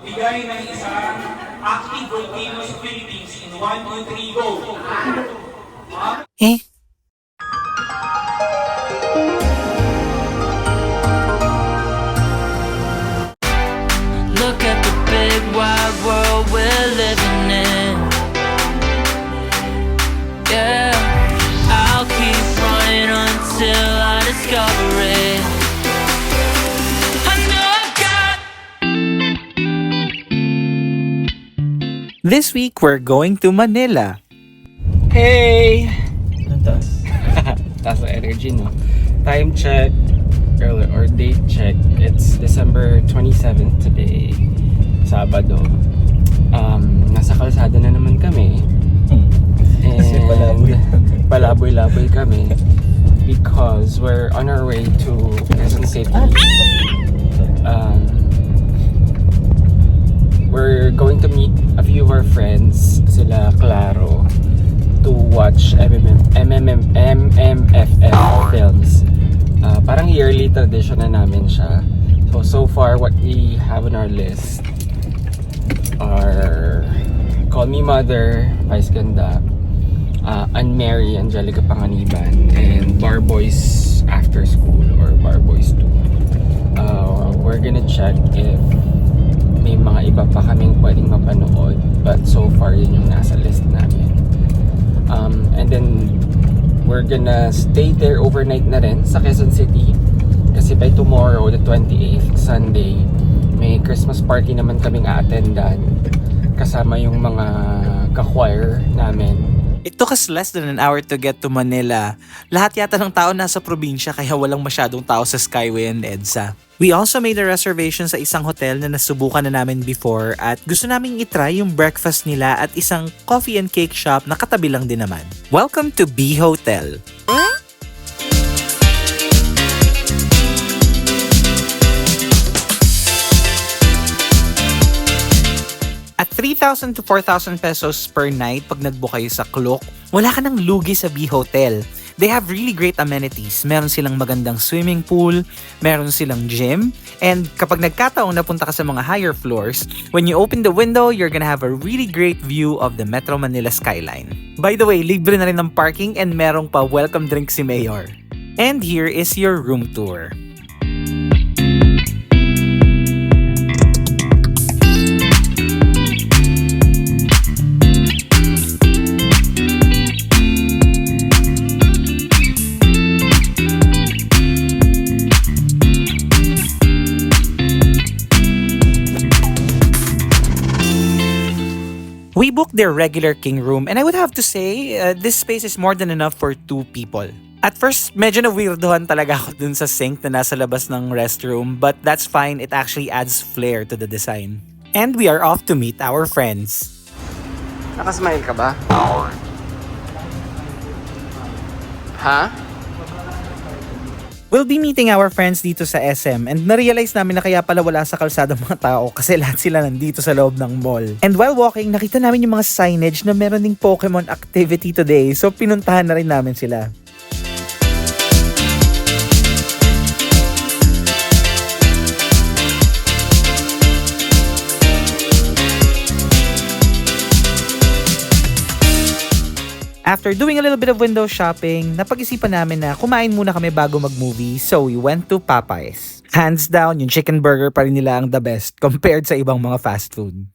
Bigay ng isang active volcano sa Philippines in 1, 2, 3, go! Eh? Look at the big wide world we're living in. Yeah, I'll keep running until I discover it. I know I've got. This week, we're going to Manila. Hey! Taas. Taas na energy, no? Time check, or date check. It's December 27th today, Sabado. Nasa kalsada na naman kami. Kasi palaboy-laboy kami because we're on our way to Quezon City. We're going to meet a few of our friends, sila Claro, to watch MMFF films. Parang yearly tradition na namin siya. So far what we have on our list are Call Me Mother, Vice Ganda, Unmarry, Angelica Panganiban, and Bar Boys After School or Bar Boys 2. We're gonna check if may mga iba pa kaming pwedeng mapanood, but so far yun yung nasa list namin. And then we're gonna stay there overnight na rin sa Quezon City kasi by tomorrow, the 28th, Sunday, may Christmas party naman kaming a-attendan kasama yung mga ka-choir namin. It took us less than an hour to get to Manila. Lahat yata ng tao nasa probinsya kaya walang masyadong tao sa Skyway and EDSA. We also made a reservation sa isang hotel na nasubukan na namin before at gusto naming itry yung breakfast nila at isang coffee and cake shop na katabi lang din naman. Welcome to B Hotel. At 3,000 to 4,000 pesos per night pag nagbook kayo sa Klook, wala ka nang lugi sa B Hotel. They have really great amenities. Meron silang magandang swimming pool, meron silang gym, and kapag nagkataong napunta ka sa mga higher floors, when you open the window, you're gonna have a really great view of the Metro Manila skyline. By the way, libre na rin ng parking and merong pa welcome drink si Mayor. And here is your room tour. We booked their regular king room and I would have to say, this space is more than enough for 2 people. At first, medyo na-weirdohan talaga ako dun sa sink na nasa labas ng restroom, but that's fine, it actually adds flair to the design. And we are off to meet our friends. Nakasmile ka ba? Ha? We'll be meeting our friends dito sa SM and na-realize namin na kaya pala wala sa kalsada mga tao kasi lahat sila nandito sa loob ng mall. And while walking, nakita namin yung mga signage na meron ding Pokemon activity today, so pinuntahan na rin namin sila. After doing a little bit of window shopping, napag-isipan namin na kumain muna kami bago mag-movie, so we went to Popeyes. Hands down, yung chicken burger pa rin nila ang the best compared sa ibang mga fast food.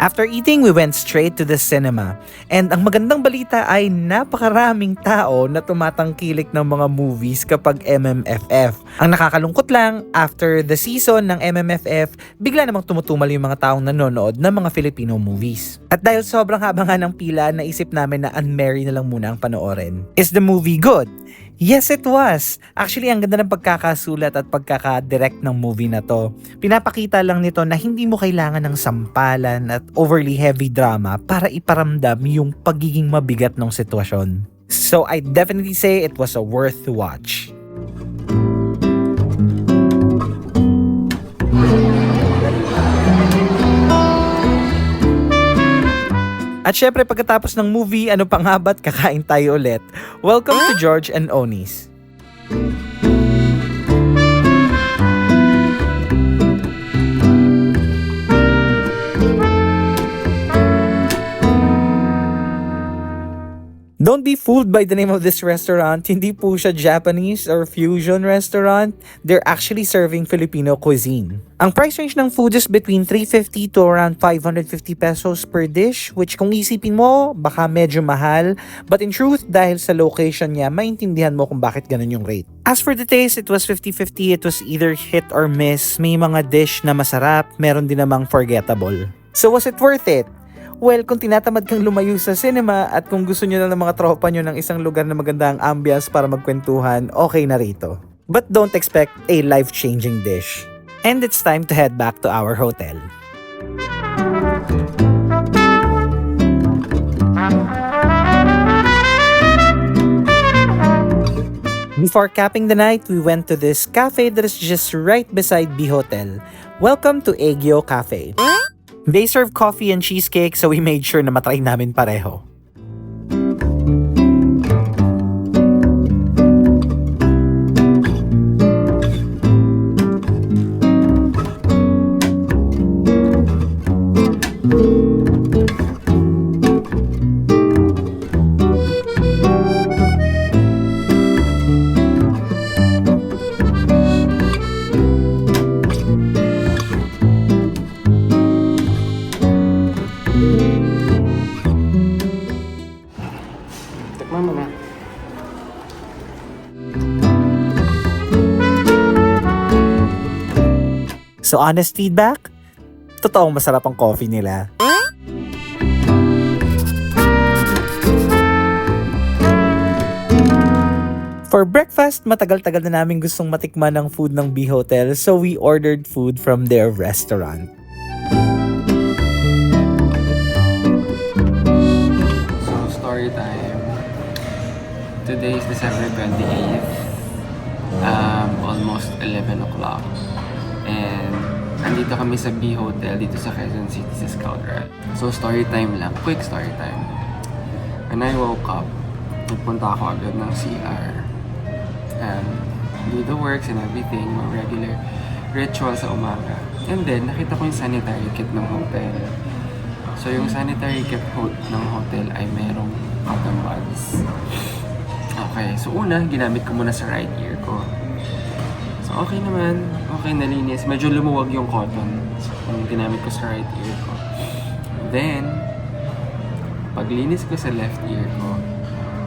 After eating, we went straight to the cinema. And ang magandang balita ay napakaraming tao na tumatangkilik ng mga movies kapag MMFF. Ang nakakalungkot lang, after the season ng MMFF, bigla namang tumutumal yung mga taong nanonood ng mga Filipino movies. At dahil sobrang haba nga ng pila, naisip namin na Unmarry na lang muna ang panoorin. Is the movie good? Yes, it was. Actually, ang ganda ng pagkakasulat at pagkakadirect ng movie na to. Pinapakita lang nito na hindi mo kailangan ng sampalan at overly heavy drama para iparamdam yung pagiging mabigat ng sitwasyon. So, I definitely say it was a worth watch. At syempre pagkatapos ng movie, ano pa nga ba't kakain tayo ulit? Welcome to George and Oni's. Don't be fooled by the name of this restaurant. Hindi po siya Japanese or fusion restaurant. They're actually serving Filipino cuisine. Ang price range ng food is between 350 to around 550 pesos per dish, which kung isipin mo, baka medyo mahal. But in truth, dahil sa location niya, maintindihan mo kung bakit ganun yung rate. As for the taste, it was 50-50. It was either hit or miss. May mga dish na masarap, meron din namang forgettable. So was it worth it? Well, kung tinatamad kang lumayo sa cinema at kung gusto nyo na ng mga tropa nyo ng isang lugar na maganda ang ambience para magkwentuhan, okay na rito. But don't expect a life-changing dish. And it's time to head back to our hotel. Before capping the night, we went to this cafe that is just right beside B Hotel. Welcome to Aegyo Cafe. They serve coffee and cheesecake, so we made sure na matry namin pareho. Tikman mo na. So honest feedback? Totoong masarap ang coffee nila. For breakfast, matagal-tagal na namin gustong matikman ng food ng B Hotel, so we ordered food from their restaurant. So, story time. Today is December 28th. Almost 11 o'clock. And andito kami sa B Hotel dito sa Quezon City sa Scout Rally. So, story time lang. Quick story time. When I woke up, nagpunta ako agad ng CR. Do the works and everything, mga regular ritual sa umaga. And then, nakita ko yung sanitary kit ng hotel. So, yung sanitary kit ng hotel ay merong cotton buds. Okay, so una, ginamit ko muna sa right ear ko. So, okay naman. Okay, nalinis. Medyo lumuwag yung cotton kung ginamit ko sa right ear ko. Then, paglinis ko sa left ear ko,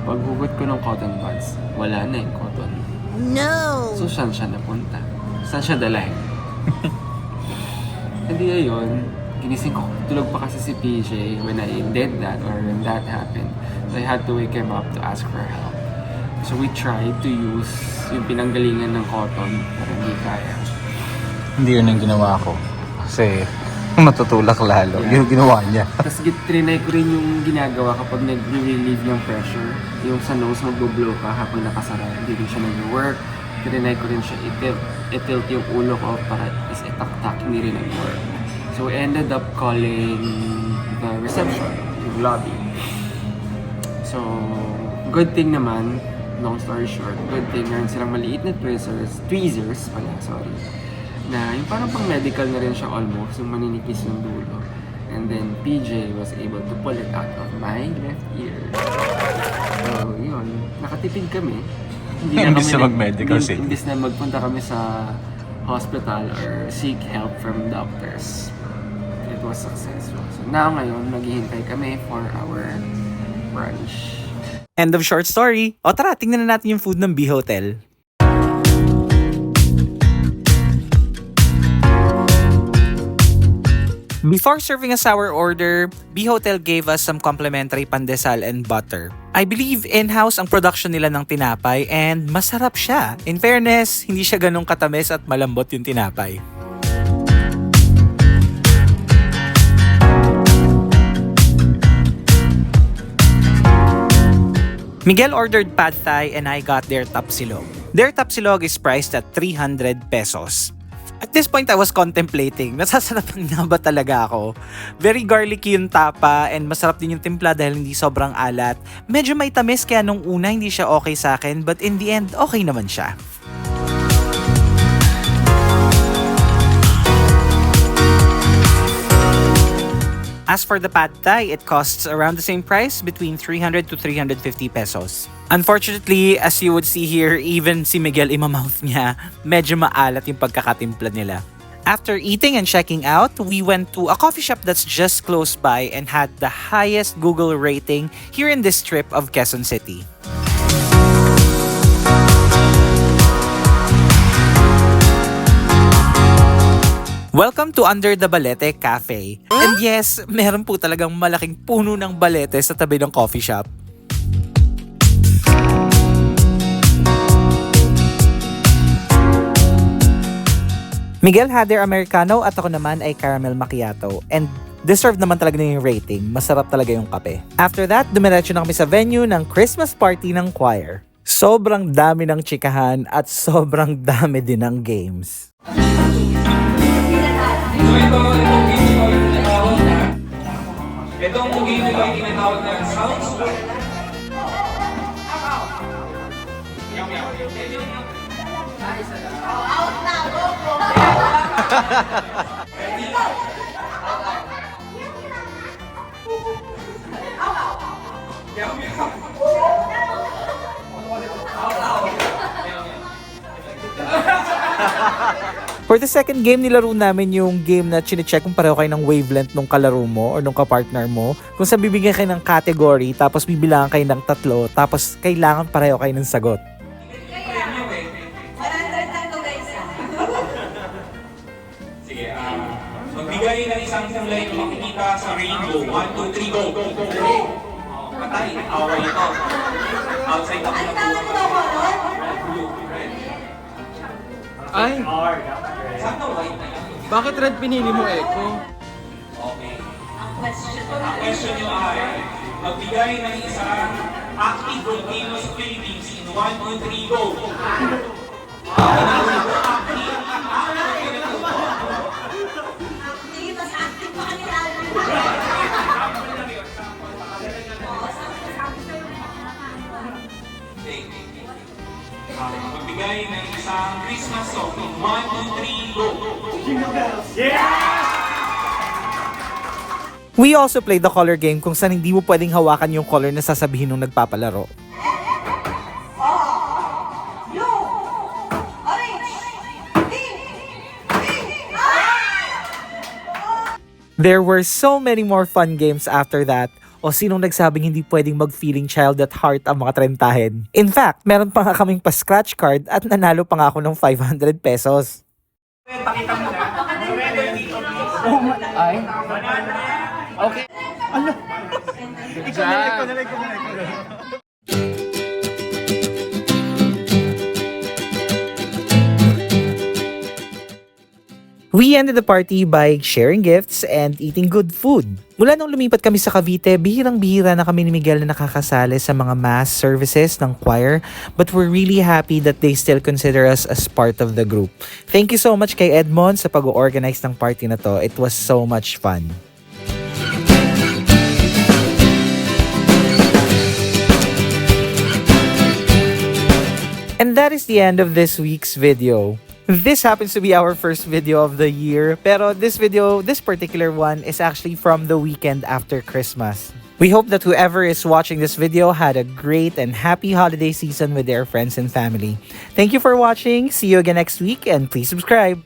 paghugot ko ng cotton buds, wala na yung cotton. No! So, saan siya napunta? Saan siya dalhin? Hindi ayun. Ginising ko. Tulog pa kasi si PJ when I did that or when that happened. So, I had to wake him up to ask for help. So, we tried to use yung pinanggalingan ng cotton pero hindi kaya. Hindi yun ang ginawa ko. Kasi matutulak lalo. Yung ginawa niya. Tapos trinay ko rin yung ginagawa kapag nag-relieve ng pressure. Yung sa nose, mag-blow ka habang nakasara. Hindi rin siya nag-work. Trinay ko rin siya i-tilt yung ulo ko para is itak-tak. Hindi rin nag-work. So we ended up calling the reception, yung lobby. So, good thing naman, long story short, good thing meron silang maliit na tweezers pala, sorry. Na yung parang pang medical na rin siya almost, yung maninipis yung dulo. And then PJ was able to pull it out of my left ear. So yun, nakatipid kami. Imbis na mag-medical safe. Imbis na magpunta kami sa hospital or seek help from doctors. It was successful. So now ngayon, naghihintay kami for our brunch. End of short story. O tara, tingnan na natin yung food ng B Hotel. Before serving us our order, B Hotel gave us some complimentary pandesal and butter. I believe in-house ang production nila ng tinapay and masarap siya. In fairness, hindi siya ganong katamis at malambot yung tinapay. Miguel ordered pad thai and I got their tapsilog. Their tapsilog is priced at 300 pesos. At this point, I was contemplating, nasasarapan nga ba talaga ako? Very garlicky yung tapa and masarap din yung timpla dahil hindi sobrang alat. Medyo may tamis kaya nung una hindi siya okay sa akin but in the end, okay naman siya. As for the pad thai, it costs around the same price, between 300 to 350 pesos. Unfortunately, as you would see here, even si Miguel imamouth niya, medyo maalat yung pagkakatimpla nila. After eating and checking out, we went to a coffee shop that's just close by and had the highest Google rating here in this strip of Quezon City. Welcome to Under the Balete Cafe. And yes, meron po talagang malaking puno ng balete sa tabi ng coffee shop. Miguel had their Americano at ako naman ay caramel macchiato. And deserve naman talaga na yung rating. Masarap talaga yung kape. After that, dumiretso na kami sa venue ng Christmas party ng choir. Sobrang dami ng chikahan at sobrang dami din ng games. Itong game nito ay tinatawag na sounds. For the second game, nilaro namin yung game na chinecheck kung pareho kayo ng wavelength nung kalaro mo or nung kapartner mo. Kung saan bibigyan kayo ng category, tapos bibilangan kayo ng 3, tapos kailangan pareho kayo ng sagot. Sige, magbigay ng isang kulay na makikita sa rainbow. 1, 2, 3, go! Patay, away ito. Outside ako na po. Blue, red. Ay, Sana white na yan. bakit red pinili mo, Echo? Okay. Ang question nyo ay, magbigay ng isang active volcano sa Philippines in 1, 2, 3, go! Magbigay ng isang Christmas song in 1, 2, 3, go! We also played the color game kung saan hindi mo pwedeng hawakan yung color na sasabihin nung nagpapalaro. There were so many more fun games after that. O sinong nagsabing hindi pwedeng mag-feeling child at heart ang mga trentahin. In fact, meron pa nga kaming pa-scratch card at nanalo pa nga ako ng 500 pesos. Pakita mo na. Ay? Okay. Ano? Good job. We ended the party by sharing gifts and eating good food. Mula nung lumipat kami sa Cavite, bihirang-bihira na kami ni Miguel na nakakasali sa mga mass services ng choir, but we're really happy that they still consider us as part of the group. Thank you so much kay Edmond sa pag-organize ng party na to. It was so much fun. And that is the end of this week's video. This happens to be our first video of the year, pero this particular one is actually from the weekend after Christmas. We hope that whoever is watching this video had a great and happy holiday season with their friends and family. Thank you for watching, see you again next week, and please subscribe!